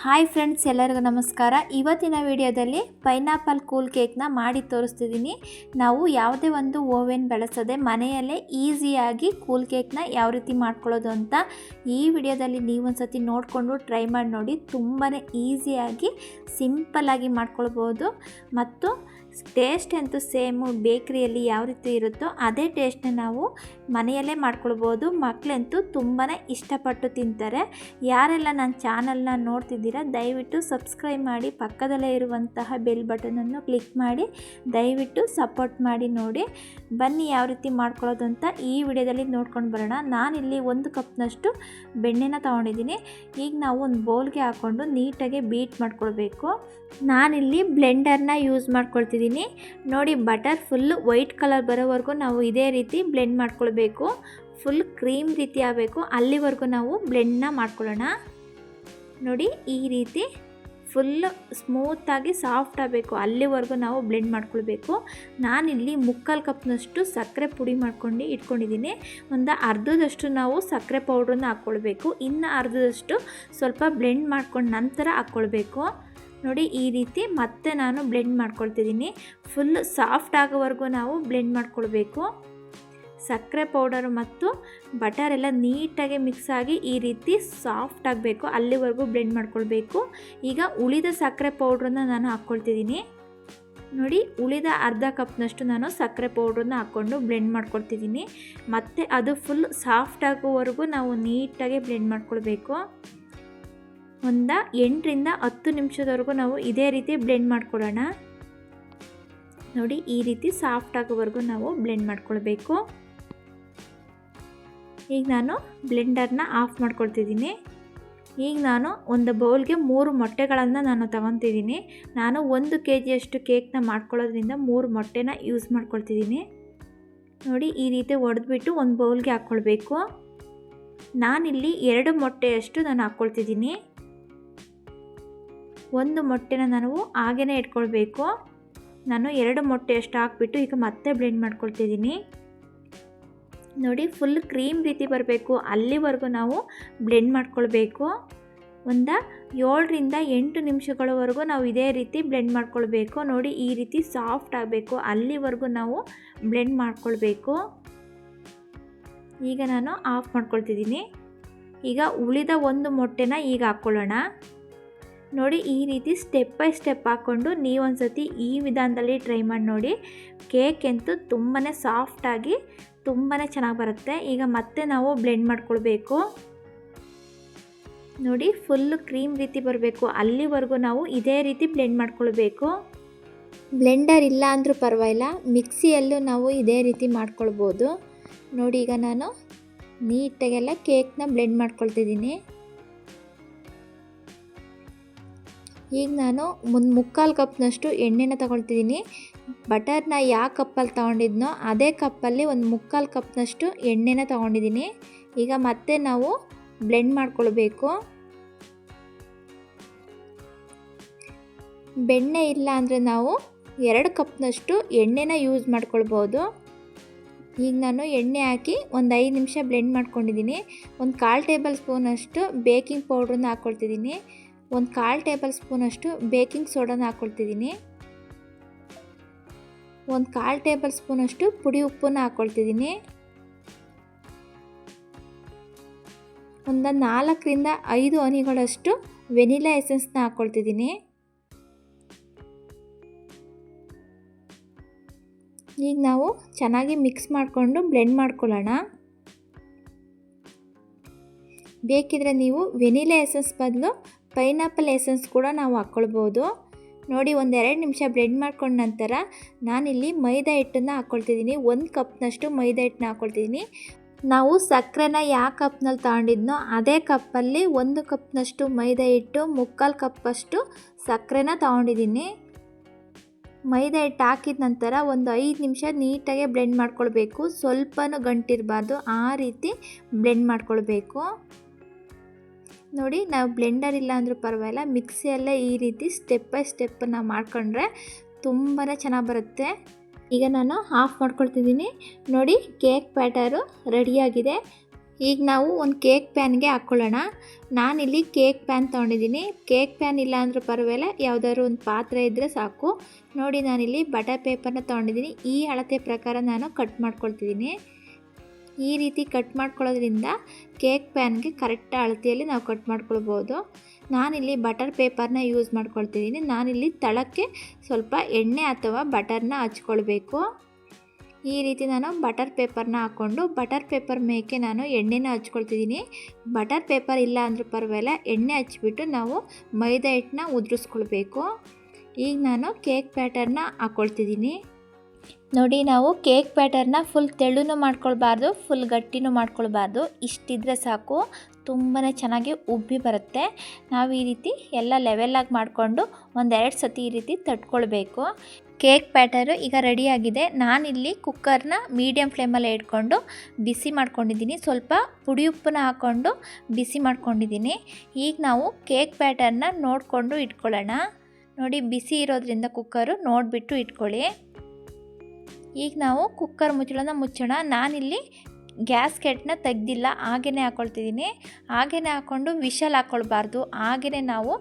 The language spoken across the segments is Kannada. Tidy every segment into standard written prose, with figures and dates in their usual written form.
ಹಾಯ್ ಫ್ರೆಂಡ್ಸ್, ಎಲ್ಲರಿಗೂ ನಮಸ್ಕಾರ. ಇವತ್ತಿನ ವಿಡಿಯೋದಲ್ಲಿ ಪೈನಾಪಲ್ ಕೂಲ್ ಕೇಕ್ನ ಮಾಡಿ ತೋರಿಸ್ತಿದ್ದೀನಿ. ನಾವು ಯಾವುದೇ ಒಂದು ಓವೆನ್ ಬಳಸದೆ ಮನೆಯಲ್ಲೇ ಈಸಿಯಾಗಿ ಕೂಲ್ ಕೇಕ್ನ ಯಾವ ರೀತಿ ಮಾಡ್ಕೊಳ್ಳೋದು ಅಂತ ಈ ವಿಡಿಯೋದಲ್ಲಿ ನೀವೊಂದು ಸತಿ ನೋಡಿಕೊಂಡು ಟ್ರೈ ಮಾಡಿ ನೋಡಿ. ತುಂಬಾ ಈಸಿಯಾಗಿ ಸಿಂಪಲ್ಲಾಗಿ ಮಾಡ್ಕೊಳ್ಬೋದು ಮತ್ತು ಟೇಸ್ಟ್ ಅಂತೂ ಸೇಮು ಬೇಕ್ರಿಯಲ್ಲಿ ಯಾವ ರೀತಿ ಇರುತ್ತೋ ಅದೇ ಟೇಸ್ಟ್ನ ನಾವು ಮನೆಯಲ್ಲೇ ಮಾಡ್ಕೊಳ್ಬೋದು. ಮಕ್ಕಳಂತೂ ತುಂಬಾ ಇಷ್ಟಪಟ್ಟು ತಿಂತಾರೆ. ಯಾರೆಲ್ಲ ನನ್ನ ಚಾನಲ್ನ ನೋಡ್ತಿದ್ದೀರಾ ದಯವಿಟ್ಟು ಸಬ್ಸ್ಕ್ರೈಬ್ ಮಾಡಿ, ಪಕ್ಕದಲ್ಲೇ ಇರುವಂತಹ ಬೆಲ್ ಬಟನನ್ನು ಕ್ಲಿಕ್ ಮಾಡಿ ದಯವಿಟ್ಟು ಸಪೋರ್ಟ್ ಮಾಡಿ. ನೋಡಿ ಬನ್ನಿ ಯಾವ ರೀತಿ ಮಾಡ್ಕೊಳ್ಳೋದು ಅಂತ ಈ ವಿಡಿಯೋದಲ್ಲಿ ನೋಡ್ಕೊಂಡು ಬರೋಣ. ನಾನಿಲ್ಲಿ 1 ಕಪ್ನಷ್ಟು ಬೆಣ್ಣೆನ ತೊಗೊಂಡಿದ್ದೀನಿ. ಈಗ ನಾವು ಒಂದು ಬೌಲ್ಗೆ ಹಾಕ್ಕೊಂಡು ನೀಟಾಗಿ ಬೀಟ್ ಮಾಡ್ಕೊಳ್ಬೇಕು. ನಾನಿಲ್ಲಿ ಬ್ಲೆಂಡರ್ನ ಯೂಸ್ ಮಾಡ್ಕೊಳ್ತಿದ್ದೀನಿ. ನೋಡಿ ಬಟರ್ ಫುಲ್ ವೈಟ್ ಕಲರ್ ಬರೋವರೆಗೂ ನಾವು ಇದೇ ರೀತಿ ಬ್ಲೆಂಡ್ ಮಾಡ್ಕೊಳ್ಬೇಕು. ಫುಲ್ ಕ್ರೀಮ್ ರೀತಿ ಆಗಬೇಕು, ಅಲ್ಲಿವರೆಗೂ ನಾವು ಬ್ಲೆಂಡ್ನ ಮಾಡ್ಕೊಳ್ಳೋಣ. ನೋಡಿ ಈ ರೀತಿ ಫುಲ್ಲು ಸ್ಮೂತಾಗಿ ಸಾಫ್ಟ್ ಆಗಬೇಕು, ಅಲ್ಲಿವರೆಗೂ ನಾವು ಬ್ಲೆಂಡ್ ಮಾಡ್ಕೊಳ್ಬೇಕು. ನಾನಿಲ್ಲಿ 3/4 ಕಪ್ನಷ್ಟು ಸಕ್ಕರೆ ಪುಡಿ ಮಾಡ್ಕೊಂಡು ಇಟ್ಕೊಂಡಿದ್ದೀನಿ. ಒಂದು ಅರ್ಧದಷ್ಟು ನಾವು ಸಕ್ಕರೆ ಪೌಡ್ರನ್ನ ಹಾಕ್ಕೊಳ್ಬೇಕು. ಇನ್ನು ಅರ್ಧದಷ್ಟು ಸ್ವಲ್ಪ ಬ್ಲೆಂಡ್ ಮಾಡ್ಕೊಂಡು ನಂತರ ಹಾಕ್ಕೊಳ್ಬೇಕು. ನೋಡಿ ಈ ರೀತಿ ಮತ್ತೆ ನಾನು ಬ್ಲೆಂಡ್ ಮಾಡ್ಕೊಳ್ತಿದ್ದೀನಿ. ಫುಲ್ ಸಾಫ್ಟ್ ಆಗೋವರೆಗೂ ನಾವು ಬ್ಲೆಂಡ್ ಮಾಡ್ಕೊಳ್ಬೇಕು. ಸಕ್ಕರೆ ಪೌಡರ್ ಮತ್ತು ಬಟರ್ ಎಲ್ಲ ನೀಟಾಗಿ ಮಿಕ್ಸ್ ಆಗಿ ಈ ರೀತಿ ಸಾಫ್ಟ್ ಆಗಬೇಕು, ಅಲ್ಲಿವರೆಗೂ ಬ್ಲೆಂಡ್ ಮಾಡ್ಕೊಳ್ಬೇಕು. ಈಗ ಉಳಿದ ಸಕ್ಕರೆ ಪೌಡ್ರನ್ನ ನಾನು ಹಾಕ್ಕೊಳ್ತಿದ್ದೀನಿ. ನೋಡಿ ಉಳಿದ ಅರ್ಧ ಕಪ್ನಷ್ಟು ನಾನು ಸಕ್ಕರೆ ಪೌಡ್ರನ್ನ ಹಾಕ್ಕೊಂಡು ಬ್ಲೆಂಡ್ ಮಾಡ್ಕೊಳ್ತಿದ್ದೀನಿ. ಮತ್ತು ಅದು ಫುಲ್ ಸಾಫ್ಟ್ ಆಗೋವರೆಗೂ ನಾವು ನೀಟಾಗಿ ಬ್ಲೆಂಡ್ ಮಾಡ್ಕೊಳ್ಬೇಕು. ಒಂದು 8 ರಿಂದ 10 ನಿಮಿಷದವರೆಗೂ ನಾವು ಇದೇ ರೀತಿ ಬ್ಲೆಂಡ್ ಮಾಡ್ಕೊಳ್ಳೋಣ. ನೋಡಿ ಈ ರೀತಿ ಸಾಫ್ಟ್ ಆಗೋವರೆಗೂ ನಾವು ಬ್ಲೆಂಡ್ ಮಾಡ್ಕೊಳ್ಬೇಕು. ಈಗ ನಾನು ಬ್ಲೆಂಡರ್ನ ಆಫ್ ಮಾಡ್ಕೊಳ್ತಿದ್ದೀನಿ. ಈಗ ನಾನು ಒಂದು ಬೌಲ್ಗೆ 3 ಮೊಟ್ಟೆಗಳನ್ನು ನಾನು ತಗೊತಿದ್ದೀನಿ. ನಾನು 1 kg ಕೇಕ್ನ ಮಾಡ್ಕೊಳ್ಳೋದ್ರಿಂದ 3 ಮೊಟ್ಟೆನ ಯೂಸ್ ಮಾಡ್ಕೊಳ್ತಿದ್ದೀನಿ. ನೋಡಿ ಈ ರೀತಿ ಒಡೆದ್ಬಿಟ್ಟು ಒಂದು ಬೌಲ್ಗೆ ಹಾಕ್ಕೊಳ್ಬೇಕು. ನಾನಿಲ್ಲಿ 2 ಮೊಟ್ಟೆಯಷ್ಟು ನಾನು ಹಾಕ್ಕೊಳ್ತಿದ್ದೀನಿ. 1 ಮೊಟ್ಟೆನ ನಾವು ಹಾಗೇ ಇಟ್ಕೊಳ್ಬೇಕು. ನಾನು 2 ಮೊಟ್ಟೆಯಷ್ಟು ಹಾಕ್ಬಿಟ್ಟು ಈಗ ಮತ್ತೆ ಬ್ಲೆಂಡ್ ಮಾಡ್ಕೊಳ್ತಿದ್ದೀನಿ. ನೋಡಿ ಫುಲ್ ಕ್ರೀಮ್ ರೀತಿ ಬರಬೇಕು, ಅಲ್ಲಿವರೆಗೂ ನಾವು ಬ್ಲೆಂಡ್ ಮಾಡ್ಕೊಳ್ಬೇಕು. ಒಂದು 7 ರಿಂದ 8 ನಿಮಿಷಗಳವರೆಗೂ ನಾವು ಇದೇ ರೀತಿ ಬ್ಲೆಂಡ್ ಮಾಡ್ಕೊಳ್ಬೇಕು. ನೋಡಿ ಈ ರೀತಿ ಸಾಫ್ಟ್ ಆಗಬೇಕು, ಅಲ್ಲಿವರೆಗೂ ನಾವು ಬ್ಲೆಂಡ್ ಮಾಡ್ಕೊಳ್ಬೇಕು. ಈಗ ನಾನು ಆಫ್ ಮಾಡ್ಕೊಳ್ತಿದ್ದೀನಿ. ಈಗ ಉಳಿದ 1 ಮೊಟ್ಟೆನ ಈಗ ಹಾಕ್ಕೊಳ್ಳೋಣ. ನೋಡಿ ಈ ರೀತಿ ಸ್ಟೆಪ್ ಬೈ ಸ್ಟೆಪ್ ಹಾಕ್ಕೊಂಡು ನೀವೊಂದು ಸತಿ ಈ ವಿಧಾನದಲ್ಲಿ ಟ್ರೈ ಮಾಡಿ ನೋಡಿ. ಕೇಕ್ ಅಂತೂ ತುಂಬಾ ಸಾಫ್ಟಾಗಿ ತುಂಬಾ ಚೆನ್ನಾಗಿ ಬರುತ್ತೆ. ಈಗ ಮತ್ತೆ ನಾವು ಬ್ಲೆಂಡ್ ಮಾಡ್ಕೊಳ್ಬೇಕು. ನೋಡಿ ಫುಲ್ಲು ಕ್ರೀಮ್ ರೀತಿ ಬರಬೇಕು, ಅಲ್ಲಿವರೆಗೂ ನಾವು ಇದೇ ರೀತಿ ಬ್ಲೆಂಡ್ ಮಾಡ್ಕೊಳ್ಬೇಕು. ಬ್ಲೆಂಡರ್ ಇಲ್ಲ ಅಂದರೂ ಪರವಾಗಿಲ್ಲ, ಮಿಕ್ಸಿಯಲ್ಲೂ ನಾವು ಇದೇ ರೀತಿ ಮಾಡ್ಕೊಳ್ಬೋದು. ನೋಡಿ ಈಗ ನಾನು ನೀಟಾಗೆಲ್ಲ ಕೇಕ್ನ ಬ್ಲೆಂಡ್ ಮಾಡ್ಕೊಳ್ತಿದ್ದೀನಿ. ಈಗ ನಾನು 3/4 ಕಪ್ನಷ್ಟು ಎಣ್ಣೆನ ತಗೊಳ್ತಿದ್ದೀನಿ. ಬಟರ್ನ ಯಾವ ಕಪ್ಪಲ್ಲಿ ತೊಗೊಂಡಿದ್ನೋ ಅದೇ ಕಪ್ಪಲ್ಲಿ ಒಂದು 3/4 ಕಪ್ನಷ್ಟು ಎಣ್ಣೆನ ತೊಗೊಂಡಿದ್ದೀನಿ. ಈಗ ಮತ್ತೆ ನಾವು ಬ್ಲೆಂಡ್ ಮಾಡ್ಕೊಳ್ಬೇಕು. ಬೆಣ್ಣೆ ಇಲ್ಲ ಅಂದರೆ ನಾವು 2 ಕಪ್ನಷ್ಟು ಎಣ್ಣೆನ ಯೂಸ್ ಮಾಡ್ಕೊಳ್ಬೋದು. ಈಗ ನಾನು ಎಣ್ಣೆ ಹಾಕಿ ಒಂದು 5 ನಿಮಿಷ ಬ್ಲೆಂಡ್ ಮಾಡ್ಕೊಂಡಿದ್ದೀನಿ. ಒಂದು 1/4 ಟೇಬಲ್ ಸ್ಪೂನಷ್ಟು ಬೇಕಿಂಗ್ ಪೌಡ್ರನ್ನ ಹಾಕ್ಕೊಳ್ತಿದ್ದೀನಿ. ಒಂದು 1/4 ಟೇಬಲ್ ಸ್ಪೂನಷ್ಟು ಬೇಕಿಂಗ್ ಸೋಡಾನ ಹಾಕ್ಕೊಳ್ತಿದ್ದೀನಿ. ಒಂದು 1/4 ಟೇಬಲ್ ಸ್ಪೂನಷ್ಟು ಪುಡಿ ಉಪ್ಪನ್ನ ಹಾಕ್ಕೊಳ್ತಿದ್ದೀನಿ. ಒಂದು 4 ರಿಂದ 5 ಹನಿಗಳಷ್ಟು ವೆನಿಲಾ ಎಸೆನ್ಸ್ನ ಹಾಕ್ಕೊಳ್ತಿದ್ದೀನಿ. ಈಗ ನಾವು ಚೆನ್ನಾಗಿ ಮಿಕ್ಸ್ ಮಾಡಿಕೊಂಡು ಬ್ಲೆಂಡ್ ಮಾಡ್ಕೊಳ್ಳೋಣ. ಬೇಕಿದ್ರೆ ನೀವು ವೆನಿಲಾ ಎಸೆನ್ಸ್ ಬದಲು ಪೈನಾಪಲ್ ಎಸೆನ್ಸ್ ಕೂಡ ನಾವು ಹಾಕ್ಕೊಳ್ಬೋದು. ನೋಡಿ ಒಂದು 2 ನಿಮಿಷ ಬ್ಲೆಂಡ್ ಮಾಡ್ಕೊಂಡ ನಂತರ ನಾನಿಲ್ಲಿ ಮೈದಾ ಹಿಟ್ಟನ್ನು ಹಾಕ್ಕೊಳ್ತಿದ್ದೀನಿ. 1 ಕಪ್ನಷ್ಟು ಮೈದಾ ಹಿಟ್ಟನ್ನ ಹಾಕ್ಕೊಳ್ತಿದ್ದೀನಿ. ನಾವು ಸಕ್ಕರೆನ ಯಾವ ಕಪ್ನಲ್ಲಿ ತಗೊಂಡಿದ್ನೋ ಅದೇ ಕಪ್ಪಲ್ಲಿ 1 ಕಪ್ನಷ್ಟು ಮೈದಾ ಹಿಟ್ಟು, 3/4 ಕಪ್ಪಷ್ಟು ಸಕ್ಕರೆನ ತಗೊಂಡಿದ್ದೀನಿ. ಮೈದಾ ಹಿಟ್ಟು ಹಾಕಿದ ನಂತರ ಒಂದು 5 ನಿಮಿಷ ನೀಟಾಗಿ ಬ್ಲೆಂಡ್ ಮಾಡ್ಕೊಳ್ಬೇಕು. ಸ್ವಲ್ಪನೂ ಗಂಟಿರಬಾರ್ದು, ಆ ರೀತಿ ಬ್ಲೆಂಡ್ ಮಾಡ್ಕೊಳ್ಬೇಕು. ನೋಡಿ ನಾವು ಬ್ಲೆಂಡರ್ ಇಲ್ಲ ಅಂದರೂ ಪರವಾಗಿಲ್ಲ, ಮಿಕ್ಸಿಯಲ್ಲೇ ಈ ರೀತಿ ಸ್ಟೆಪ್ ಬೈ ಸ್ಟೆಪ್ ನಾವು ಮಾಡ್ಕೊಂಡ್ರೆ ತುಂಬಾ ಚೆನ್ನಾಗಿ ಬರುತ್ತೆ. ಈಗ ನಾನು ಆಫ್ ಮಾಡ್ಕೊಳ್ತಿದ್ದೀನಿ. ನೋಡಿ ಕೇಕ್ ಬ್ಯಾಟರು ರೆಡಿಯಾಗಿದೆ. ಈಗ ನಾವು ಒಂದು ಕೇಕ್ ಪ್ಯಾನ್ಗೆ ಹಾಕ್ಕೊಳ್ಳೋಣ. ನಾನಿಲ್ಲಿ ಕೇಕ್ ಪ್ಯಾನ್ ತೊಗೊಂಡಿದ್ದೀನಿ. ಕೇಕ್ ಪ್ಯಾನ್ ಇಲ್ಲ ಅಂದರೂ ಪರವಾಗಿಲ್ಲ, ಯಾವುದಾದ್ರು ಒಂದು ಪಾತ್ರೆ ಇದ್ದರೆ ಸಾಕು. ನೋಡಿ ನಾನಿಲ್ಲಿ ಬಟರ್ ಪೇಪರ್ನ ತೊಗೊಂಡಿದ್ದೀನಿ. ಈ ಅಳತೆ ಪ್ರಕಾರ ನಾನು ಕಟ್ ಮಾಡ್ಕೊಳ್ತಿದ್ದೀನಿ. ಈ ರೀತಿ ಕಟ್ ಮಾಡ್ಕೊಳ್ಳೋದ್ರಿಂದ ಕೇಕ್ ಪ್ಯಾನ್ಗೆ ಕರೆಕ್ಟ್ ಅಳತೆಯಲ್ಲಿ ನಾವು ಕಟ್ ಮಾಡ್ಕೊಳ್ಬೋದು. ನಾನಿಲ್ಲಿ ಬಟರ್ ಪೇಪರ್ನ ಯೂಸ್ ಮಾಡ್ಕೊಳ್ತಿದ್ದೀನಿ. ನಾನಿಲ್ಲಿ ತಳಕ್ಕೆ ಸ್ವಲ್ಪ ಎಣ್ಣೆ ಅಥವಾ ಬಟರ್ನ ಹಚ್ಕೊಳ್ಬೇಕು. ಈ ರೀತಿ ನಾನು ಬಟರ್ ಪೇಪರ್ನ ಹಾಕ್ಕೊಂಡು ಬಟರ್ ಪೇಪರ್ ಮೇಕೆ ನಾನು ಎಣ್ಣೆನ ಹಚ್ಕೊಳ್ತಿದ್ದೀನಿ. ಬಟರ್ ಪೇಪರ್ ಇಲ್ಲ ಅಂದರೂ ಪರವಾಗಿಲ್ಲ, ಎಣ್ಣೆ ಹಚ್ಬಿಟ್ಟು ನಾವು ಮೈದಾ ಹಿಟ್ಟನ್ನ ಉದುರಿಸ್ಕೊಳ್ಬೇಕು. ಈಗ ನಾನು ಕೇಕ್ ಬ್ಯಾಟರ್ನ ಹಾಕ್ಕೊಳ್ತಿದ್ದೀನಿ. ನೋಡಿ, ನಾವು ಕೇಕ್ ಬ್ಯಾಟರ್ನ ಫುಲ್ ತೆಳುನೂ ಮಾಡ್ಕೊಳ್ಬಾರ್ದು, ಫುಲ್ ಗಟ್ಟಿನೂ ಮಾಡ್ಕೊಳ್ಬಾರ್ದು. ಇಷ್ಟಿದ್ರೆ ಸಾಕು, ತುಂಬಾ ಚೆನ್ನಾಗಿ ಉಬ್ಬಿ ಬರುತ್ತೆ. ನಾವು ಈ ರೀತಿ ಎಲ್ಲ ಲೆವೆಲಾಗಿ ಮಾಡಿಕೊಂಡು ಒಂದೆರಡು ಸತಿ ಈ ರೀತಿ ತಟ್ಕೊಳ್ಬೇಕು. ಕೇಕ್ ಬ್ಯಾಟರು ಈಗ ರೆಡಿಯಾಗಿದೆ. ನಾನಿಲ್ಲಿ ಕುಕ್ಕರ್ನ ಮೀಡಿಯಮ್ ಫ್ಲೇಮಲ್ಲೇ ಇಟ್ಕೊಂಡು ಬಿಸಿ ಮಾಡ್ಕೊಂಡಿದ್ದೀನಿ. ಸ್ವಲ್ಪ ಪುಡಿ ಉಪ್ಪನ್ನ ಹಾಕ್ಕೊಂಡು ಬಿಸಿ ಮಾಡ್ಕೊಂಡಿದ್ದೀನಿ. ಈಗ ನಾವು ಕೇಕ್ ಬ್ಯಾಟರ್ನ ನೋಡಿಕೊಂಡು ಇಟ್ಕೊಳ್ಳೋಣ. ನೋಡಿ, ಬಿಸಿ ಇರೋದ್ರಿಂದ ಕುಕ್ಕರು ನೋಡಿಬಿಟ್ಟು ಇಟ್ಕೊಳ್ಳಿ. ಈಗ ನಾವು ಕುಕ್ಕರ್ ಮುಚ್ಚೋಣ. ನಾನಿಲ್ಲಿ ಗ್ಯಾಸ್ಕೆಟ್ನ ತೆಗ್ದಿಲ್ಲ, ಹಾಗೇ ಹಾಕ್ಕೊಳ್ತಿದ್ದೀನಿ. ಹಾಗೇ ಹಾಕ್ಕೊಂಡು ವಿಷಲ್ ಹಾಕ್ಕೊಳ್ಬಾರ್ದು. ಹಾಗೇ ನಾವು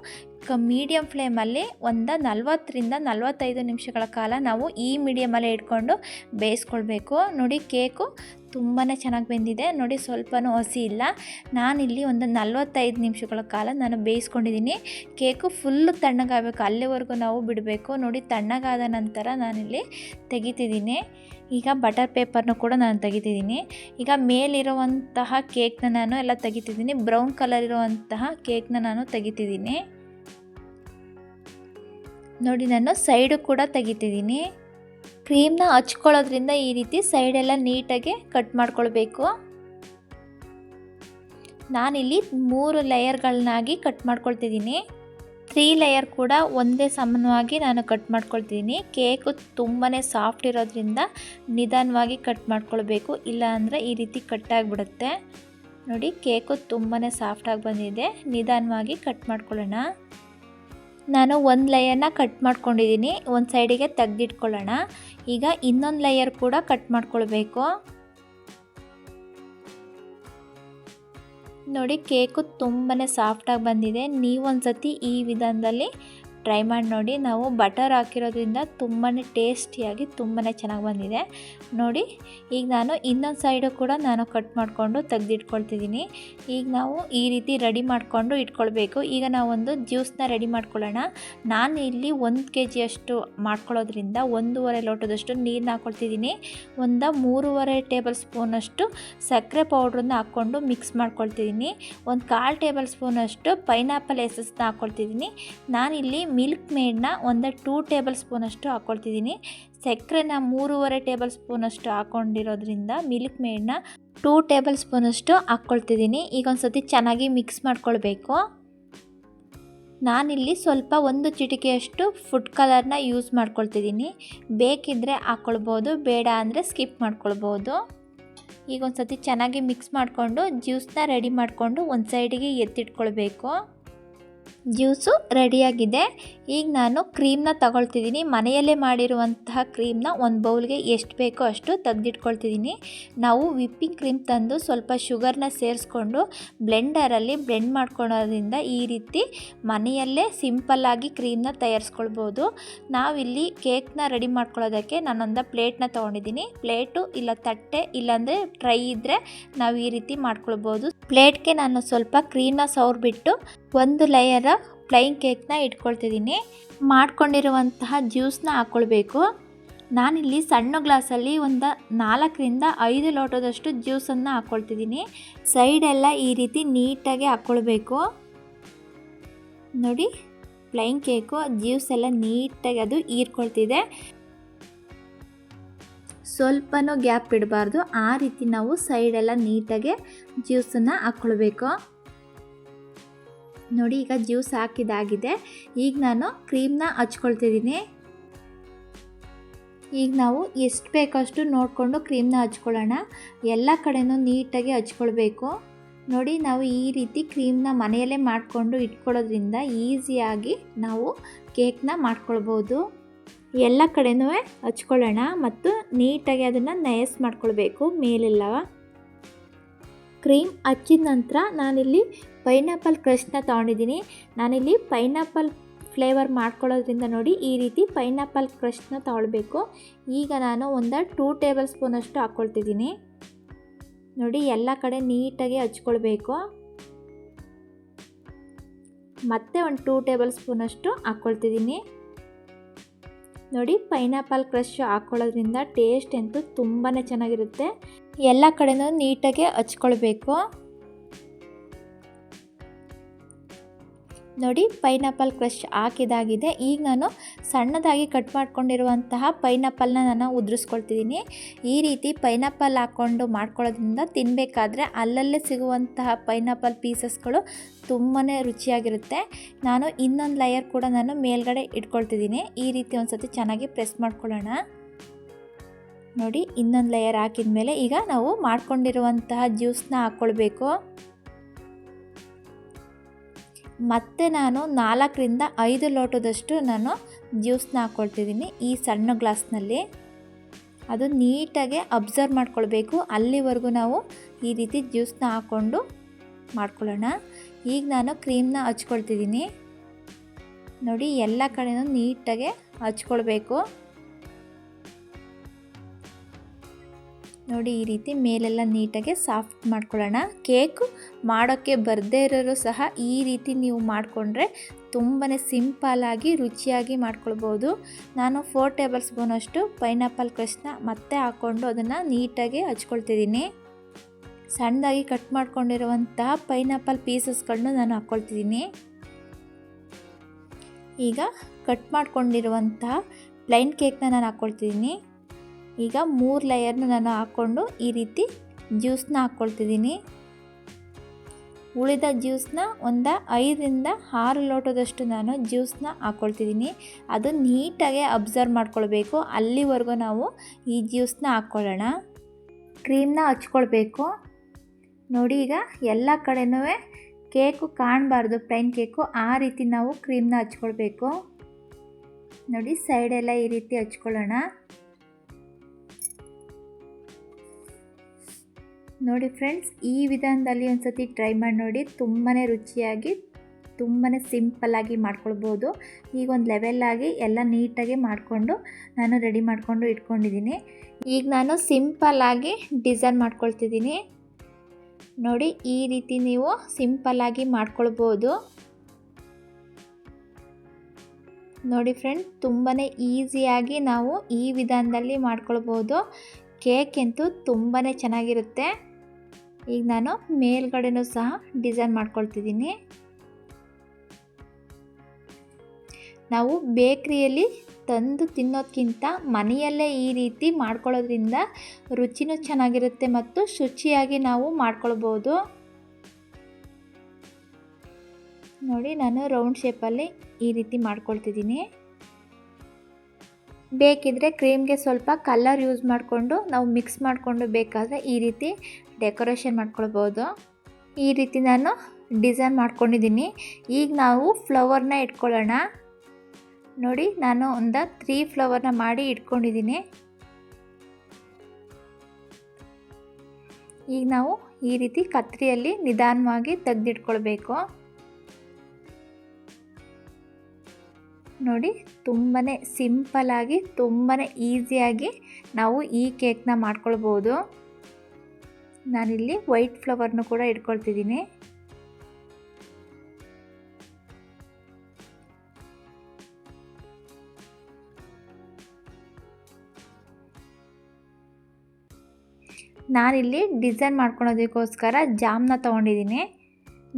ಮೀಡಿಯಮ್ ಫ್ಲೇಮಲ್ಲಿ 40 ರಿಂದ 45 ನಿಮಿಷಗಳ ಕಾಲ ನಾವು ಈ ಮೀಡಿಯಮಲ್ಲೇ ಇಟ್ಕೊಂಡು ಬೇಯಿಸ್ಕೊಳ್ಬೇಕು. ನೋಡಿ, ಕೇಕು ತುಂಬಾ ಚೆನ್ನಾಗಿ ಬೆಂದಿದೆ. ನೋಡಿ, ಸ್ವಲ್ಪನೂ ಹಸಿ ಇಲ್ಲ. ನಾನಿಲ್ಲಿ 45 ನಿಮಿಷಗಳ ಕಾಲ ನಾನು ಬೇಯಿಸ್ಕೊಂಡಿದ್ದೀನಿ. ಕೇಕು ಫುಲ್ಲು ತಣ್ಣಗಾಗಬೇಕು, ಅಲ್ಲಿವರೆಗೂ ನಾವು ಬಿಡಬೇಕು. ನೋಡಿ, ತಣ್ಣಗಾದ ನಂತರ ನಾನಿಲ್ಲಿ ತೆಗಿತಿದ್ದೀನಿ. ಈಗ ಬಟರ್ ಪೇಪರ್ನ ಕೂಡ ನಾನು ತೆಗಿತಿದ್ದೀನಿ. ಈಗ ಮೇಲಿರುವಂತಹ ಕೇಕ್ನ ನಾನು ಎಲ್ಲ ತೆಗಿತಿದ್ದೀನಿ. ಬ್ರೌನ್ ಕಲರ್ ಇರುವಂತಹ ಕೇಕ್ನ ನಾನು ತೆಗಿತಿದ್ದೀನಿ. ನೋಡಿ, ನಾನು ಸೈಡು ಕೂಡ ತೆಗಿತಿದ್ದೀನಿ. ಕ್ರೀಮ್ನ ಹಚ್ಕೊಳ್ಳೋದ್ರಿಂದ ಈ ರೀತಿ ಸೈಡೆಲ್ಲ ನೀಟಾಗಿ ಕಟ್ ಮಾಡ್ಕೊಳ್ಬೇಕು. ನಾನಿಲ್ಲಿ 3 ಲೇಯರ್ಗಳನ್ನಾಗಿ ಕಟ್ ಮಾಡ್ಕೊಳ್ತಿದ್ದೀನಿ. 3 ಲೇಯರ್ ಕೂಡ ಒಂದೇ ಸಮಾನವಾಗಿ ನಾನು ಕಟ್ ಮಾಡ್ಕೊಳ್ತಿದ್ದೀನಿ. ಕೇಕು ತುಂಬಾ ಸಾಫ್ಟ್ ಇರೋದ್ರಿಂದ ನಿಧಾನವಾಗಿ ಕಟ್ ಮಾಡ್ಕೊಳ್ಬೇಕು, ಇಲ್ಲ ಅಂದರೆ ಈ ರೀತಿ ಕಟ್ಟಾಗಿಬಿಡುತ್ತೆ. ನೋಡಿ, ಕೇಕು ತುಂಬಾ ಸಾಫ್ಟಾಗಿ ಬಂದಿದೆ. ನಿಧಾನವಾಗಿ ಕಟ್ ಮಾಡ್ಕೊಳ್ಳೋಣ. ನಾನು ಒಂದು ಲೇಯರ್ನ ಕಟ್ ಮಾಡ್ಕೊಂಡಿದ್ದೀನಿ. ಒಂದು ಸೈಡಿಗೆ ತೆಗೆದಿಟ್ಕೊಳ್ಳೋಣ. ಈಗ ಇನ್ನೊಂದು ಲೇಯರ್ ಕೂಡ ಕಟ್ ಮಾಡ್ಕೊಳ್ಬೇಕು. ನೋಡಿ, ಕೇಕು ತುಂಬಾ ಸಾಫ್ಟಾಗಿ ಬಂದಿದೆ. ನೀವೊಂದು ಸತಿ ಈ ವಿಧಾನದಲ್ಲಿ ಟ್ರೈ ಮಾಡಿ ನೋಡಿ. ನಾವು ಬಟರ್ ಹಾಕಿರೋದ್ರಿಂದ ತುಂಬಾ ಟೇಸ್ಟಿಯಾಗಿ ತುಂಬಾ ಚೆನ್ನಾಗಿ ಬಂದಿದೆ. ನೋಡಿ, ಈಗ ನಾನು ಇನ್ನೊಂದು ಸೈಡು ಕೂಡ ನಾನು ಕಟ್ ಮಾಡಿಕೊಂಡು ತೆಗೆದಿಟ್ಕೊಳ್ತಿದ್ದೀನಿ. ಈಗ ನಾವು ಈ ರೀತಿ ರೆಡಿ ಮಾಡಿಕೊಂಡು ಇಟ್ಕೊಳ್ಬೇಕು. ಈಗ ನಾವೊಂದು ಜ್ಯೂಸನ್ನ ರೆಡಿ ಮಾಡ್ಕೊಳ್ಳೋಣ. ನಾನು ಇಲ್ಲಿ 1 kg ಮಾಡ್ಕೊಳ್ಳೋದ್ರಿಂದ 1.5 ಲೋಟದಷ್ಟು ನೀರನ್ನ ಹಾಕ್ಕೊಳ್ತಿದ್ದೀನಿ. 3.5 ಟೇಬಲ್ ಸ್ಪೂನಷ್ಟು ಸಕ್ಕರೆ ಪೌಡ್ರನ್ನ ಹಾಕ್ಕೊಂಡು ಮಿಕ್ಸ್ ಮಾಡ್ಕೊಳ್ತಿದ್ದೀನಿ. 1/4 ಟೇಬಲ್ ಸ್ಪೂನಷ್ಟು ಪೈನಾಪಲ್ ಎಸೆಸ್ನ ಹಾಕ್ಕೊಳ್ತಿದ್ದೀನಿ. ನಾನಿಲ್ಲಿ ಮಿಲ್ಕ್ ಮೇಡ್ನ 2 ಟೇಬಲ್ ಸ್ಪೂನಷ್ಟು ಹಾಕ್ಕೊಳ್ತಿದ್ದೀನಿ. ಸಕ್ಕರೆನ 3.5 ಟೇಬಲ್ ಸ್ಪೂನಷ್ಟು ಹಾಕ್ಕೊಂಡಿರೋದ್ರಿಂದ ಮಿಲ್ಕ್ ಮೇಡ್ನ 2 ಟೇಬಲ್ ಸ್ಪೂನಷ್ಟು ಹಾಕ್ಕೊಳ್ತಿದ್ದೀನಿ. ಈಗ ಒಂದು ಸತಿ ಚೆನ್ನಾಗಿ ಮಿಕ್ಸ್ ಮಾಡ್ಕೊಳ್ಬೇಕು. ನಾನಿಲ್ಲಿ ಸ್ವಲ್ಪ 1 ಚಿಟಿಕೆಯಷ್ಟು ಫುಡ್ ಕಲರ್ನ ಯೂಸ್ ಮಾಡ್ಕೊಳ್ತಿದ್ದೀನಿ. ಬೇಕಿದ್ದರೆ ಹಾಕ್ಕೊಳ್ಬೋದು, ಬೇಡ ಅಂದರೆ ಸ್ಕಿಪ್ ಮಾಡ್ಕೊಳ್ಬೋದು. ಈಗ ಒಂದು ಸತಿ ಚೆನ್ನಾಗಿ ಮಿಕ್ಸ್ ಮಾಡಿಕೊಂಡು ಜ್ಯೂಸನ್ನ ರೆಡಿ ಮಾಡಿಕೊಂಡು ಒಂದು ಸೈಡಿಗೆ ಎತ್ತಿಟ್ಕೊಳ್ಬೇಕು. ಜ್ಯೂಸು ರೆಡಿಯಾಗಿದೆ. ಈಗ ನಾನು ಕ್ರೀಮ್ನ ತಗೊಳ್ತಿದ್ದೀನಿ. ಮನೆಯಲ್ಲೇ ಮಾಡಿರುವಂತಹ ಕ್ರೀಮ್ನ ಒಂದು ಬೌಲ್ಗೆ ಎಷ್ಟು ಬೇಕೋ ಅಷ್ಟು ತೆಗೆದಿಟ್ಕೊಳ್ತಿದ್ದೀನಿ. ನಾವು ವಿಪ್ಪಿಂಗ್ ಕ್ರೀಮ್ ತಂದು ಸ್ವಲ್ಪ ಶುಗರ್ನ ಸೇರಿಸ್ಕೊಂಡು ಬ್ಲೆಂಡರಲ್ಲಿ ಬ್ಲೆಂಡ್ ಮಾಡ್ಕೊಳ್ಳೋದ್ರಿಂದ ಈ ರೀತಿ ಮನೆಯಲ್ಲೇ ಸಿಂಪಲ್ಲಾಗಿ ಕ್ರೀಮ್ನ ತಯಾರಿಸ್ಕೊಳ್ಬೋದು. ನಾವಿಲ್ಲಿ ಕೇಕ್ನ ರೆಡಿ ಮಾಡ್ಕೊಳ್ಳೋದಕ್ಕೆ ನಾನೊಂದು ಪ್ಲೇಟ್ನ ತೊಗೊಂಡಿದ್ದೀನಿ. ಪ್ಲೇಟು ಇಲ್ಲ ತಟ್ಟೆ ಇಲ್ಲಾಂದರೆ ಟ್ರೈ ಇದ್ದರೆ ನಾವು ಈ ರೀತಿ ಮಾಡ್ಕೊಳ್ಬೋದು. ಪ್ಲೇಟ್ಗೆ ನಾನು ಸ್ವಲ್ಪ ಕ್ರೀಮ್ನ ಸವರ್ಬಿಟ್ಟು 1 ಲೇಯರ ಪ್ಲೈನ್ ಕೇಕ್ನ ಇಟ್ಕೊಳ್ತಿದ್ದೀನಿ. ಮಾಡ್ಕೊಂಡಿರುವಂತಹ ಜ್ಯೂಸನ್ನ ಹಾಕ್ಕೊಳ್ಬೇಕು. ನಾನಿಲ್ಲಿ ಸಣ್ಣ ಗ್ಲಾಸಲ್ಲಿ 4 ರಿಂದ 5 ಲೋಟದಷ್ಟು ಜ್ಯೂಸನ್ನು ಹಾಕ್ಕೊಳ್ತಿದ್ದೀನಿ. ಸೈಡೆಲ್ಲ ಈ ರೀತಿ ನೀಟಾಗಿ ಹಾಕ್ಕೊಳ್ಬೇಕು. ನೋಡಿ, ಪ್ಲೈನ್ ಕೇಕು ಜ್ಯೂಸ್ ಎಲ್ಲ ನೀಟಾಗಿ ಅದು ಹೀರ್ಕೊಳ್ತಿದೆ. ಸ್ವಲ್ಪನೂ ಗ್ಯಾಪ್ ಇಡಬಾರ್ದು. ಆ ರೀತಿ ನಾವು ಸೈಡೆಲ್ಲ ನೀಟಾಗಿ ಜ್ಯೂಸನ್ನು ಹಾಕ್ಕೊಳ್ಬೇಕು. ನೋಡಿ, ಈಗ ಜ್ಯೂಸ್ ಹಾಕಿದಾಗಿದೆ. ಈಗ ನಾನು ಕ್ರೀಮ್ನ ಹಚ್ಕೊಳ್ತಿದ್ದೀನಿ. ಈಗ ನಾವು ಎಷ್ಟು ಬೇಕಷ್ಟು ನೋಡಿಕೊಂಡು ಕ್ರೀಮ್ನ ಹಚ್ಕೊಳ್ಳೋಣ. ಎಲ್ಲ ಕಡೆನೂ ನೀಟಾಗಿ ಹಚ್ಕೊಳ್ಬೇಕು. ನೋಡಿ, ನಾವು ಈ ರೀತಿ ಕ್ರೀಮ್ನ ಮನೆಯಲ್ಲೇ ಮಾಡಿಕೊಂಡು ಇಟ್ಕೊಳ್ಳೋದ್ರಿಂದ ಈಸಿಯಾಗಿ ನಾವು ಕೇಕ್ನ ಮಾಡ್ಕೊಳ್ಬೋದು. ಎಲ್ಲ ಕಡೆನೂ ಹಚ್ಕೊಳ್ಳೋಣ ಮತ್ತು ನೀಟಾಗಿ ಅದನ್ನು ನಯಸ್ ಮಾಡ್ಕೊಳ್ಬೇಕು ಮೇಲೆಲ್ಲ. ಕ್ರೀಮ್ ಹಚ್ಚಿದ ನಂತರ ನಾನಿಲ್ಲಿ ಪೈನಾಪಲ್ ಕ್ರಶ್ನ ತೊಗೊಂಡಿದ್ದೀನಿ. ನಾನಿಲ್ಲಿ ಪೈನಾಪಲ್ ಫ್ಲೇವರ್ ಮಾಡ್ಕೊಳ್ಳೋದ್ರಿಂದ ನೋಡಿ ಈ ರೀತಿ ಪೈನಾಪಲ್ ಕ್ರಶ್ನ ತೊಗೊಳ್ಬೇಕು. ಈಗ ನಾನು ಒಂದು 2 ಟೇಬಲ್ ಸ್ಪೂನಷ್ಟು ಹಾಕ್ಕೊಳ್ತಿದ್ದೀನಿ. ನೋಡಿ ಎಲ್ಲ ಕಡೆ ನೀಟಾಗಿ ಹಚ್ಕೊಳ್ಬೇಕು. ಮತ್ತೆ ಒಂದು 2 ಟೇಬಲ್ ಸ್ಪೂನಷ್ಟು ಹಾಕ್ಕೊಳ್ತಿದ್ದೀನಿ. ನೋಡಿ ಪೈನಾಪಲ್ ಕ್ರಶ್ ಹಾಕ್ಕೊಳ್ಳೋದ್ರಿಂದ ಟೇಸ್ಟ್ ಅಂತೂ ತುಂಬಾ ಚೆನ್ನಾಗಿರುತ್ತೆ. ಎಲ್ಲ ಕಡೆನೂ ನೀಟಾಗಿ ಹಚ್ಕೊಳ್ಬೇಕು. ನೋಡಿ ಪೈನಾಪಲ್ ಕ್ರಶ್ ಹಾಕಿದಾಗಿದೆ. ಈಗ ನಾನು ಸಣ್ಣದಾಗಿ ಕಟ್ ಮಾಡ್ಕೊಂಡಿರುವಂತಹ ಪೈನಾಪಲ್ನ ನಾನು ಉದುರಿಸ್ಕೊಳ್ತಿದ್ದೀನಿ. ಈ ರೀತಿ ಪೈನಾಪಲ್ ಹಾಕ್ಕೊಂಡು ಮಾಡ್ಕೊಳ್ಳೋದ್ರಿಂದ ತಿನ್ನಬೇಕಾದ್ರೆ ಅಲ್ಲಲ್ಲೇ ಸಿಗುವಂತಹ ಪೈನಾಪಲ್ ಪೀಸಸ್ಗಳು ತುಂಬಾ ರುಚಿಯಾಗಿರುತ್ತೆ. ನಾನು ಇನ್ನೊಂದು ಲೇಯರ್ ಕೂಡ ನಾನು ಮೇಲ್ಗಡೆ ಇಟ್ಕೊಳ್ತಿದ್ದೀನಿ. ಈ ರೀತಿ ಒಂದು ಸತಿ ಚೆನ್ನಾಗಿ ಪ್ರೆಸ್ ಮಾಡ್ಕೊಳ್ಳೋಣ. ನೋಡಿ ಇನ್ನೊಂದು ಲೇಯರ್ ಹಾಕಿದ ಮೇಲೆ ಈಗ ನಾವು ಮಾಡ್ಕೊಂಡಿರುವಂತಹ ಜ್ಯೂಸನ್ನ ಹಾಕ್ಕೊಳ್ಬೇಕು. ಮತ್ತು ನಾನು 4ರಿಂದ 5 ಲೋಟದಷ್ಟು ನಾನು ಜ್ಯೂಸನ್ನ ಹಾಕ್ಕೊಳ್ತಿದ್ದೀನಿ ಈ ಸಣ್ಣ ಗ್ಲಾಸ್ನಲ್ಲಿ. ಅದು ನೀಟಾಗಿ ಅಬ್ಸರ್ವ್ ಮಾಡ್ಕೊಳ್ಬೇಕು. ಅಲ್ಲಿವರೆಗೂ ನಾವು ಈ ರೀತಿ ಜ್ಯೂಸನ್ನ ಹಾಕ್ಕೊಂಡು ಮಾಡ್ಕೊಳ್ಳೋಣ. ಈಗ ನಾನು ಕ್ರೀಮ್ನ ಹಚ್ಕೊಳ್ತಿದ್ದೀನಿ. ನೋಡಿ ಎಲ್ಲ ಕಡೆನೂ ನೀಟಾಗಿ ಹಚ್ಕೊಳ್ಬೇಕು. ನೋಡಿ ಈ ರೀತಿ ಮೇಲೆಲ್ಲ ನೀಟಾಗಿ ಸಾಫ್ಟ್ ಮಾಡ್ಕೊಳ್ಳೋಣ. ಕೇಕು ಮಾಡೋಕ್ಕೆ ಬರದೇ ಇರೋರು ಸಹ ಈ ರೀತಿ ನೀವು ಮಾಡಿಕೊಂಡ್ರೆ ತುಂಬಾ ಸಿಂಪಲ್ಲಾಗಿ ರುಚಿಯಾಗಿ ಮಾಡ್ಕೊಳ್ಬೋದು. ನಾನು 4 ಟೇಬಲ್ ಸ್ಪೂನಷ್ಟು ಪೈನಾಪಲ್ ಕ್ರಶ್ನ ಮತ್ತೆ ಹಾಕ್ಕೊಂಡು ಅದನ್ನು ನೀಟಾಗಿ ಹಚ್ಕೊಳ್ತಿದ್ದೀನಿ. ಸಣ್ಣದಾಗಿ ಕಟ್ ಮಾಡ್ಕೊಂಡಿರುವಂತಹ ಪೈನಾಪಲ್ ಪೀಸಸ್ಗಳನ್ನ ನಾನು ಹಾಕ್ಕೊಳ್ತಿದ್ದೀನಿ. ಈಗ ಕಟ್ ಮಾಡ್ಕೊಂಡಿರುವಂತಹ ಪ್ಲೈನ್ ಕೇಕ್ನ ನಾನು ಹಾಕ್ಕೊಳ್ತಿದ್ದೀನಿ. ಈಗ 3 ಲೇಯರ್ನ ನಾನು ಹಾಕ್ಕೊಂಡು ಈ ರೀತಿ ಜ್ಯೂಸನ್ನ ಹಾಕ್ಕೊಳ್ತಿದ್ದೀನಿ. ಉಳಿದ ಜ್ಯೂಸನ್ನ ಒಂದು 5ರಿಂದ 6 ಲೋಟದಷ್ಟು ನಾನು ಜ್ಯೂಸನ್ನ ಹಾಕ್ಕೊಳ್ತಿದ್ದೀನಿ. ಅದು ನೀಟಾಗಿ ಅಬ್ಸರ್ವ್ ಮಾಡ್ಕೊಳ್ಬೇಕು. ಅಲ್ಲಿವರೆಗೂ ನಾವು ಈ ಜ್ಯೂಸನ್ನ ಹಾಕ್ಕೊಳ್ಳೋಣ. ಕ್ರೀಮ್ನ ಹಚ್ಕೊಳ್ಬೇಕು. ನೋಡಿ ಈಗ ಎಲ್ಲ ಕಡೆನೂ ಕೇಕು ಕಾಣಬಾರ್ದು, ಪ್ಲೈನ್ ಕೇಕು, ಆ ರೀತಿ ನಾವು ಕ್ರೀಮ್ನ ಹಚ್ಕೊಳ್ಬೇಕು. ನೋಡಿ ಸೈಡೆಲ್ಲ ಈ ರೀತಿ ಹಚ್ಕೊಳ್ಳೋಣ. ನೋಡಿ ಫ್ರೆಂಡ್ಸ್, ಈ ವಿಧಾನದಲ್ಲಿ ಒಂದು ಸತಿ ಟ್ರೈ ಮಾಡಿ ನೋಡಿ. ತುಂಬಾ ರುಚಿಯಾಗಿ ತುಂಬಾ ಸಿಂಪಲ್ಲಾಗಿ ಮಾಡ್ಕೊಳ್ಬೋದು. ಈಗ ಒಂದು ಲೆವೆಲ್ಲಾಗಿ ಎಲ್ಲ ನೀಟಾಗಿ ಮಾಡಿಕೊಂಡು ನಾನು ರೆಡಿ ಮಾಡಿಕೊಂಡು ಇಟ್ಕೊಂಡಿದ್ದೀನಿ. ಈಗ ನಾನು ಸಿಂಪಲ್ಲಾಗಿ ಡಿಸೈನ್ ಮಾಡ್ಕೊಳ್ತಿದ್ದೀನಿ. ನೋಡಿ ಈ ರೀತಿ ನೀವು ಸಿಂಪಲ್ಲಾಗಿ ಮಾಡ್ಕೊಳ್ಬೋದು. ನೋಡಿ ಫ್ರೆಂಡ್ಸ್, ತುಂಬಾ ಈಸಿಯಾಗಿ ನಾವು ಈ ವಿಧಾನದಲ್ಲಿ ಮಾಡ್ಕೊಳ್ಬೋದು. ಕೇಕ್ ಅಂತೂ ತುಂಬಾ ಚೆನ್ನಾಗಿರುತ್ತೆ. ಈಗ ನಾನು ಮೇಲ್ಗಡೆನೂ ಸಹ ಡಿಸೈನ್ ಮಾಡ್ಕೊಳ್ತಿದ್ದೀನಿ. ನಾವು ಬೇಕ್ರಿಯಲ್ಲಿ ತಂದು ತಿನ್ನೋದಕ್ಕಿಂತ ಮನೆಯಲ್ಲೇ ಈ ರೀತಿ ಮಾಡ್ಕೊಳ್ಳೋದ್ರಿಂದ ರುಚಿನೂ ಚೆನ್ನಾಗಿರುತ್ತೆ ಮತ್ತು ಶುಚಿಯಾಗಿ ನಾವು ಮಾಡ್ಕೊಳ್ಬೋದು. ನೋಡಿ ನಾನು ರೌಂಡ್ ಶೇಪಲ್ಲಿ ಈ ರೀತಿ ಮಾಡ್ಕೊಳ್ತಿದ್ದೀನಿ. ಬೇಕಿದ್ದರೆ ಕ್ರೀಮ್ಗೆ ಸ್ವಲ್ಪ ಕಲರ್ ಯೂಸ್ ಮಾಡಿಕೊಂಡು ನಾವು ಮಿಕ್ಸ್ ಮಾಡಿಕೊಂಡು ಬೇಕಾದರೆ ಈ ರೀತಿ ಡೆಕೋರೇಷನ್ ಮಾಡ್ಕೊಳ್ಬೋದು. ಈ ರೀತಿ ನಾನು ಡಿಸೈನ್ ಮಾಡ್ಕೊಂಡಿದ್ದೀನಿ. ಈಗ ನಾವು ಫ್ಲವರ್ನ ಇಟ್ಕೊಳ್ಳೋಣ. ನೋಡಿ ನಾನು ಒಂದು 3 ಫ್ಲವರ್ನ ಮಾಡಿ ಇಟ್ಕೊಂಡಿದ್ದೀನಿ. ಈಗ ನಾವು ಈ ರೀತಿ ಕತ್ತರಿಯಲ್ಲಿ ನಿಧಾನವಾಗಿ ತೆಗೆದಿಟ್ಕೊಳ್ಬೇಕು. ನೋಡಿ ತುಂಬಾ ಸಿಂಪಲ್ಲಾಗಿ ತುಂಬಾ ಈಸಿಯಾಗಿ ನಾವು ಈ ಕೇಕ್ನ ಮಾಡ್ಕೊಳ್ಬೋದು. ನಾನಿಲ್ಲಿ ವೈಟ್ ಫ್ಲವರ್ನ ಕೂಡ ಇಟ್ಕೊಳ್ತಿದ್ದೀನಿ. ನಾನಿಲ್ಲಿ ಡಿಸೈನ್ ಮಾಡ್ಕೊಳೋದಕ್ಕೋಸ್ಕರ ಜಾಮ್ನ ತೊಗೊಂಡಿದ್ದೀನಿ.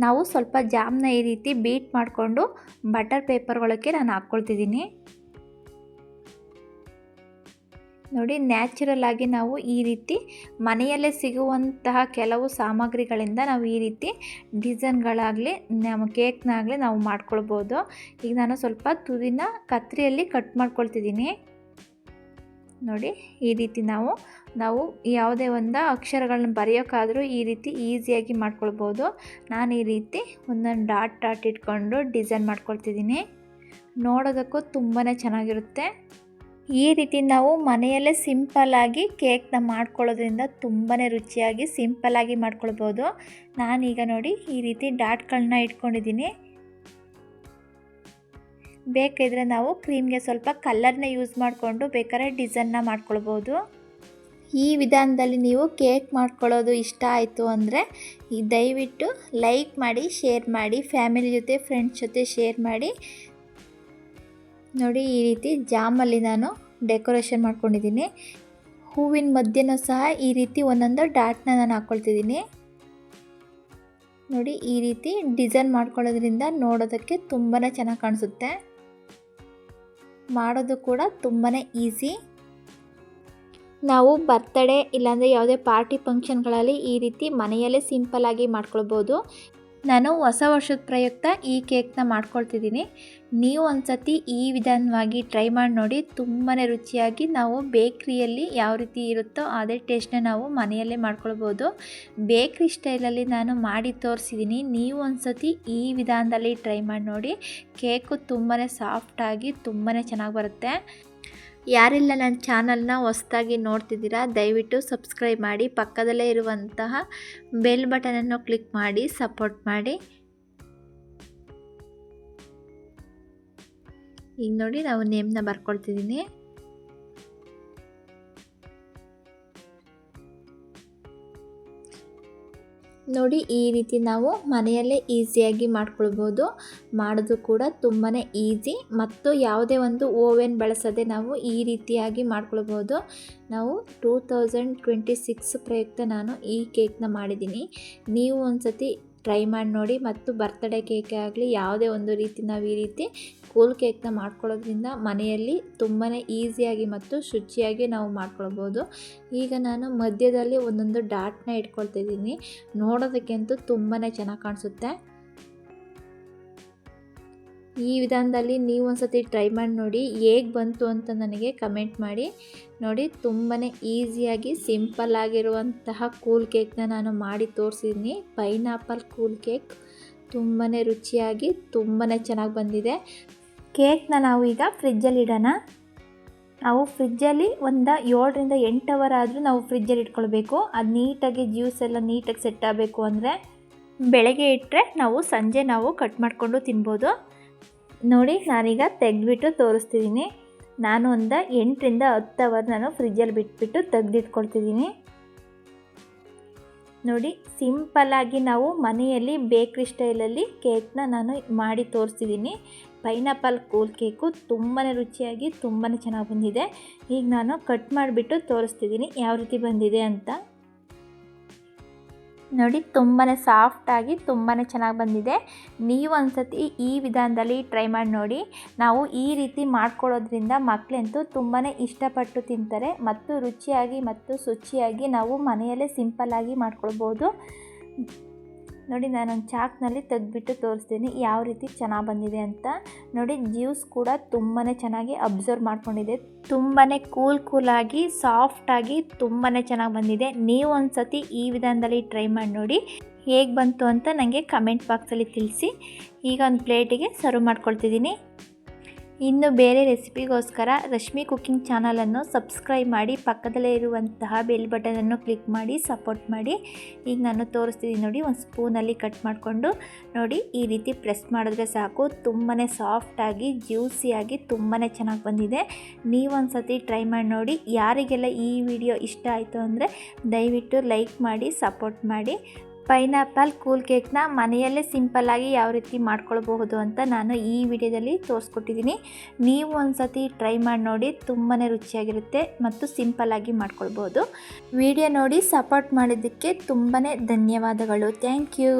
ನಾವು ಸ್ವಲ್ಪ ಜಾಮ್ನ ಈ ರೀತಿ ಬೀಟ್ ಮಾಡಿಕೊಂಡು ಬಟರ್ ಪೇಪರ್ ಒಳಗೆ ನಾನು ಹಾಕ್ಕೊಳ್ತಿದ್ದೀನಿ. ನೋಡಿ ನ್ಯಾಚುರಲ್ ಆಗಿ ನಾವು ಈ ರೀತಿ ಮನೆಯಲ್ಲೇ ಸಿಗುವಂತಹ ಕೆಲವು ಸಾಮಗ್ರಿಗಳಿಂದ ನಾವು ಈ ರೀತಿ ಡಿಸೈನ್ಗಳಾಗಲಿ ನಮ್ಮ ಕೇಕ್ನಾಗಲಿ ನಾವು ಮಾಡ್ಕೊಳ್ಬೋದು. ಈಗ ನಾನು ಸ್ವಲ್ಪ ತುದಿನ ಕತ್ತರಿಯಲ್ಲಿ ಕಟ್ ಮಾಡ್ಕೊಳ್ತಿದ್ದೀನಿ. ನೋಡಿ ಈ ರೀತಿ ನಾವು ಯಾವುದೇ ಒಂದು ಅಕ್ಷರಗಳನ್ನ ಬರೆಯೋಕ್ಕಾದರೂ ಈ ರೀತಿ ಈಸಿಯಾಗಿ ಮಾಡ್ಕೊಳ್ಬೋದು. ನಾನು ಈ ರೀತಿ ಒಂದೊಂದು ಡಾಟ್ ಇಟ್ಕೊಂಡು ಡಿಸೈನ್ ಮಾಡ್ಕೊಳ್ತಿದ್ದೀನಿ. ನೋಡೋದಕ್ಕೂ ತುಂಬಾ ಚೆನ್ನಾಗಿರುತ್ತೆ. ಈ ರೀತಿ ನಾವು ಮನೆಯಲ್ಲೇ ಸಿಂಪಲ್ಲಾಗಿ ಕೇಕ್ನ ಮಾಡ್ಕೊಳ್ಳೋದ್ರಿಂದ ತುಂಬಾ ರುಚಿಯಾಗಿ ಸಿಂಪಲ್ಲಾಗಿ ಮಾಡ್ಕೊಳ್ಬೋದು. ನಾನೀಗ ನೋಡಿ ಈ ರೀತಿ ಡಾಟ್ಗಳನ್ನ ಇಟ್ಕೊಂಡಿದ್ದೀನಿ. ಬೇಕಿದ್ರೆ ನಾವು ಕ್ರೀಮ್ಗೆ ಸ್ವಲ್ಪ ಕಲರ್ನ ಯೂಸ್ ಮಾಡಿಕೊಂಡು ಬೇಕಾದ್ರೆ ಡಿಸೈನ್ನ ಮಾಡ್ಕೊಳ್ಬೋದು. ಈ ವಿಧಾನದಲ್ಲಿ ನೀವು ಕೇಕ್ ಮಾಡ್ಕೊಳ್ಳೋದು ಇಷ್ಟ ಆಯಿತು ಅಂದರೆ ದಯವಿಟ್ಟು ಲೈಕ್ ಮಾಡಿ, ಶೇರ್ ಮಾಡಿ, ಫ್ಯಾಮಿಲಿ ಜೊತೆ ಫ್ರೆಂಡ್ಸ್ ಜೊತೆ ಶೇರ್ ಮಾಡಿ. ನೋಡಿ ಈ ರೀತಿ ಜಾಮಲ್ಲಿ ನಾನು ಡೆಕೋರೇಷನ್ ಮಾಡ್ಕೊಂಡಿದ್ದೀನಿ. ಹೂವಿನ ಮಧ್ಯನೂ ಸಹ ಈ ರೀತಿ ಒಂದೊಂದು ಡಾಟ್ನ ನಾನು ಹಾಕ್ಕೊಳ್ತಿದ್ದೀನಿ. ನೋಡಿ ಈ ರೀತಿ ಡಿಸೈನ್ ಮಾಡ್ಕೊಳ್ಳೋದ್ರಿಂದ ನೋಡೋದಕ್ಕೆ ತುಂಬಾ ಚೆನ್ನಾಗಿ ಕಾಣಿಸುತ್ತೆ. ಮಾಡೋದು ಕೂಡ ತುಂಬಾ ಈಸಿ. ನಾವು ಬರ್ತಡೇ ಇಲ್ಲಾಂದರೆ ಯಾವುದೇ ಪಾರ್ಟಿ ಫಂಕ್ಷನ್ಗಳಲ್ಲಿ ಈ ರೀತಿ ಮನೆಯಲ್ಲೇ ಸಿಂಪಲ್ಲಾಗಿ ಮಾಡ್ಕೊಳ್ಬೋದು. ನಾನು ಹೊಸ ವರ್ಷದ ಪ್ರಯುಕ್ತ ಈ ಕೇಕ್ನ ಮಾಡ್ಕೊಳ್ತಿದ್ದೀನಿ. ನೀವು ಒಂದ್ಸತಿ ಈ ವಿಧಾನವಾಗಿ ಟ್ರೈ ಮಾಡಿ ನೋಡಿ. ತುಂಬಾ ರುಚಿಯಾಗಿ ನಾವು ಬೇಕ್ರಿಯಲ್ಲಿ ಯಾವ ರೀತಿ ಇರುತ್ತೋ ಅದೇ ಟೇಸ್ಟ್ನ ನಾವು ಮನೆಯಲ್ಲೇ ಮಾಡ್ಕೊಳ್ಬೋದು. ಬೇಕ್ರಿ ಸ್ಟೈಲಲ್ಲಿ ನಾನು ಮಾಡಿ ತೋರಿಸಿದ್ದೀನಿ. ನೀವು ಒಂದ್ಸತಿ ಈ ವಿಧಾನದಲ್ಲಿ ಟ್ರೈ ಮಾಡಿ ನೋಡಿ. ಕೇಕು ತುಂಬಾ ಸಾಫ್ಟಾಗಿ ತುಂಬಾ ಚೆನ್ನಾಗಿ ಬರುತ್ತೆ. ಯಾರೆಲ್ಲ ನನ್ನ ಚಾನಲ್ನ ಹೊಸದಾಗಿ ನೋಡ್ತಿದ್ದೀರಾ ದಯವಿಟ್ಟು ಸಬ್ಸ್ಕ್ರೈಬ್ ಮಾಡಿ, ಪಕ್ಕದಲ್ಲೇ ಇರುವಂತಹ ಬೆಲ್ ಬಟನನ್ನು ಕ್ಲಿಕ್ ಮಾಡಿ ಸಪೋರ್ಟ್ ಮಾಡಿ. ಈಗ ನೋಡಿ ನಾವು ನೇಮ್ನ ಬರ್ಕೊಳ್ತಿದ್ದೀನಿ. ನೋಡಿ ಈ ರೀತಿ ನಾವು ಮನೆಯಲ್ಲೇ ಈಸಿಯಾಗಿ ಮಾಡ್ಕೊಳ್ಬೋದು. ಮಾಡೋದು ಕೂಡ ತುಂಬಾ ಈಸಿ ಮತ್ತು ಯಾವುದೇ ಒಂದು ಓವೆನ್ ಬಳಸದೆ ನಾವು ಈ ರೀತಿಯಾಗಿ ಮಾಡ್ಕೊಳ್ಬೋದು. ನಾವು 2026 ಪ್ರಯುಕ್ತ ನಾನು ಈ ಕೇಕ್ನ ಮಾಡಿದ್ದೀನಿ. ನೀವು ಒಂದ್ಸತಿ ಟ್ರೈ ಮಾಡಿ ನೋಡಿ. ಮತ್ತು ಬರ್ತ್ಡೇ ಕೇಕೆ ಆಗಲಿ ಯಾವುದೇ ಒಂದು ರೀತಿ ನಾವು ಈ ರೀತಿ ಕೂಲ್ ಕೇಕ್ನ ಮಾಡ್ಕೊಳ್ಳೋದ್ರಿಂದ ಮನೆಯಲ್ಲಿ ತುಂಬಾ ಈಸಿಯಾಗಿ ಮತ್ತು ಶುಚಿಯಾಗಿ ನಾವು ಮಾಡ್ಕೊಳ್ಬೋದು. ಈಗ ನಾನು ಮಧ್ಯದಲ್ಲಿ ಒಂದೊಂದು ಡಾಟ್ನ ಇಟ್ಕೊಳ್ತಿದ್ದೀನಿ. ನೋಡೋದಕ್ಕಂತೂ ತುಂಬಾ ಚೆನ್ನಾಗಿ ಕಾಣಿಸುತ್ತೆ. ಈ ವಿಧಾನದಲ್ಲಿ ನೀವು ಒಂದ್ಸತಿ ಟ್ರೈ ಮಾಡಿ ನೋಡಿ. ಹೇಗೆ ಬಂತು ಅಂತ ನನಗೆ ಕಮೆಂಟ್ ಮಾಡಿ. ನೋಡಿ ತುಂಬಾ ಈಸಿಯಾಗಿ ಸಿಂಪಲ್ ಆಗಿರುವಂತಹ ಕೂಲ್ ಕೇಕ್ನ ನಾನು ಮಾಡಿ ತೋರಿಸಿದ್ದೀನಿ. ಪೈನಾಪಲ್ ಕೂಲ್ ಕೇಕ್ ತುಂಬಾ ರುಚಿಯಾಗಿ ತುಂಬಾ ಚೆನ್ನಾಗಿ ಬಂದಿದೆ. ಕೇಕ್ನ ನಾವು ಈಗ ಫ್ರಿಜ್ಜಲ್ಲಿ ಇಡೋಣ. ನಾವು ಫ್ರಿಜ್ಜಲ್ಲಿ ಒಂದು 7ರಿಂದ 8 ಅವರ್ ಆದರೂ ನಾವು ಫ್ರಿಜ್ಜಲ್ಲಿ ಇಟ್ಕೊಳ್ಬೇಕು. ಅದು ನೀಟಾಗಿ ಜ್ಯೂಸ್ ಎಲ್ಲ ನೀಟಾಗಿ ಸೆಟ್ ಆಗಬೇಕು. ಅಂದರೆ ಬೆಳಗ್ಗೆ ಇಟ್ಟರೆ ನಾವು ಸಂಜೆ ನಾವು ಕಟ್ ಮಾಡಿಕೊಂಡು ತಿನ್ಬೋದು. ನೋಡಿ ನಾನೀಗ ತೆಗೆದುಬಿಟ್ಟು ತೋರಿಸ್ತಿದ್ದೀನಿ. ನಾನು ಒಂದು 8ರಿಂದ 10 ಅವರ್ ನಾನು ಫ್ರಿಜ್ಜಲ್ಲಿ ಬಿಟ್ಬಿಟ್ಟು ತೆಗೆದಿಟ್ಕೊಳ್ತಿದ್ದೀನಿ. ನೋಡಿ ಸಿಂಪಲ್ಲಾಗಿ ನಾವು ಮನೆಯಲ್ಲಿ ಬೇಕ್ರಿ ಸ್ಟೈಲಲ್ಲಿ ಕೇಕ್ನ ನಾನು ಮಾಡಿ ತೋರಿಸ್ತಿದ್ದೀನಿ. ಪೈನಾಪಲ್ ಕೂಲ್ ಕೇಕು ತುಂಬಾ ರುಚಿಯಾಗಿ ತುಂಬಾ ಚೆನ್ನಾಗಿ ಬಂದಿದೆ. ಈಗ ನಾನು ಕಟ್ ಮಾಡಿಬಿಟ್ಟು ತೋರಿಸ್ತಿದ್ದೀನಿ ಯಾವ ರೀತಿ ಬಂದಿದೆ ಅಂತ. ನೋಡಿ ತುಂಬಾ ಸಾಫ್ಟಾಗಿ ತುಂಬಾ ಚೆನ್ನಾಗಿ ಬಂದಿದೆ. ನೀವು ಒಂದ್ಸತಿ ಈ ವಿಧಾನದಲ್ಲಿ ಟ್ರೈ ಮಾಡಿ ನೋಡಿ. ನಾವು ಈ ರೀತಿ ಮಾಡ್ಕೊಳ್ಳೋದ್ರಿಂದ ಮಕ್ಕಳಂತೂ ತುಂಬಾ ಇಷ್ಟಪಟ್ಟು ತಿಂತಾರೆ ಮತ್ತು ರುಚಿಯಾಗಿ ಮತ್ತು ಶುಚಿಯಾಗಿ ನಾವು ಮನೆಯಲ್ಲೇ ಸಿಂಪಲ್ಲಾಗಿ ಮಾಡ್ಕೊಳ್ಬೋದು. ನೋಡಿ ನಾನೊಂದು ಚಾಕ್ನಲ್ಲಿ ತೆಗೆದುಬಿಟ್ಟು ತೋರಿಸ್ತೀನಿ ಯಾವ ರೀತಿ ಚೆನ್ನಾಗಿ ಬಂದಿದೆ ಅಂತ. ನೋಡಿ ಜ್ಯೂಸ್ ಕೂಡ ತುಂಬಾ ಚೆನ್ನಾಗಿ ಅಬ್ಸರ್ವ್ ಮಾಡ್ಕೊಂಡಿದೆ. ತುಂಬಾ ಕೂಲಾಗಿ ಸಾಫ್ಟಾಗಿ ತುಂಬಾ ಚೆನ್ನಾಗಿ ಬಂದಿದೆ. ನೀವು ಒಂದ್ಸತಿ ಈ ವಿಧಾನದಲ್ಲಿ ಟ್ರೈ ಮಾಡಿ ನೋಡಿ. ಹೇಗೆ ಬಂತು ಅಂತ ನನಗೆ ಕಮೆಂಟ್ ಬಾಕ್ಸಲ್ಲಿ ತಿಳಿಸಿ. ಈಗ ಒಂದು ಪ್ಲೇಟಿಗೆ ಸರ್ವ್ ಮಾಡ್ಕೊಳ್ತಿದ್ದೀನಿ. ಇನ್ನು ಬೇರೆ ರೆಸಿಪಿಗೋಸ್ಕರ ರಶ್ಮಿ ಕುಕ್ಕಿಂಗ್ ಚಾನಲನ್ನು ಸಬ್ಸ್ಕ್ರೈಬ್ ಮಾಡಿ, ಪಕ್ಕದಲ್ಲೇ ಇರುವಂತಹ ಬೆಲ್ ಬಟನನ್ನು ಕ್ಲಿಕ್ ಮಾಡಿ ಸಪೋರ್ಟ್ ಮಾಡಿ. ಈಗ ನಾನು ತೋರಿಸ್ತಿದ್ದೀನಿ ನೋಡಿ. ಒಂದು ಸ್ಪೂನಲ್ಲಿ ಕಟ್ ಮಾಡಿಕೊಂಡು ನೋಡಿ ಈ ರೀತಿ ಪ್ರೆಸ್ ಮಾಡಿದ್ರೆ ಸಾಕು. ತುಂಬಾ ಸಾಫ್ಟಾಗಿ ಜ್ಯೂಸಿಯಾಗಿ ತುಂಬಾ ಚೆನ್ನಾಗಿ ಬಂದಿದೆ. ನೀವೊಂದು ಸತಿ ಟ್ರೈ ಮಾಡಿ ನೋಡಿ. ಯಾರಿಗೆಲ್ಲ ಈ ವಿಡಿಯೋ ಇಷ್ಟ ಆಯಿತು ಅಂದರೆ ದಯವಿಟ್ಟು ಲೈಕ್ ಮಾಡಿ ಸಪೋರ್ಟ್ ಮಾಡಿ. ಪೈನಾಪಲ್ ಕೂಲ್ ಕೇಕ್ನ ಮನೆಯಲ್ಲೇ ಸಿಂಪಲ್ಲಾಗಿ ಯಾವ ರೀತಿ ಮಾಡ್ಕೊಳ್ಬಹುದು ಅಂತ ನಾನು ಈ ವಿಡಿಯೋದಲ್ಲಿ ತೋರಿಸ್ಕೊಟ್ಟಿದ್ದೀನಿ. ನೀವು ಒಂದ್ಸತಿ ಟ್ರೈ ಮಾಡಿ ನೋಡಿ. ತುಂಬಾ ರುಚಿಯಾಗಿರುತ್ತೆ ಮತ್ತು ಸಿಂಪಲ್ಲಾಗಿ ಮಾಡ್ಕೊಳ್ಬೋದು. ವಿಡಿಯೋ ನೋಡಿ ಸಪೋರ್ಟ್ ಮಾಡಿದ್ದಕ್ಕೆ ತುಂಬಾ ಧನ್ಯವಾದಗಳು. Thank you.